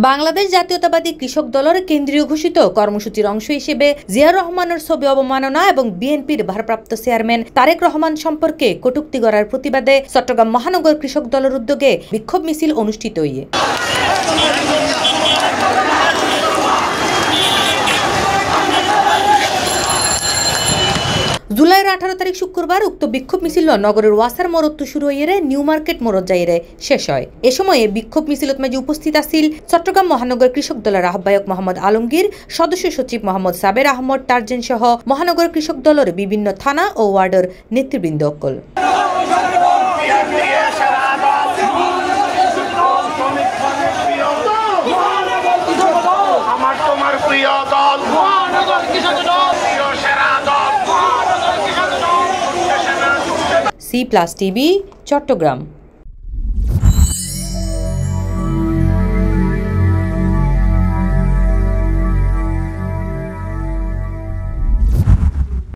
বাংলাদেশ জাতীয়তাবাদী কৃষক দলের কেন্দ্রীয় ঘোষিত কর্মসূচির অংশ হিসেবে জিয়াউর রহমানের ছবি অবমাননা এবং বিএনপির ভারপ্রাপ্ত চেয়ারম্যান তারেক রহমান সম্পর্কে কটূক্তি করার প্রতিবাদে চট্টগ্রাম মহানগর কৃষক দলের উদ্যোগে বিক্ষোভ মিছিল অনুষ্ঠিত হয়ে জুলাইয়ের 18 তারিখ শুক্রবার উক্ত বিক্ষোভ মিছিল নগরের ওয়াসার মোড়ত শুরু হয়ে নিউ মার্কেট মোড়ত যাইরে শেষ হয়। এ সময়ে বিক্ষোভ মিছিলত মাঝে উপস্থিত আছিল চট্টগ্রাম মহানগর কৃষক দলের আহ্বায়ক মোহাম্মদ আলমগীর, সদস্য সচিব মোহাম্মদ সাবের আহমদ টার্জেন সহ মহানগর কৃষক দলের বিভিন্ন থানা ও ওয়ার্ডের নেতৃবৃন্দ অকল। C+ TV Chittagong.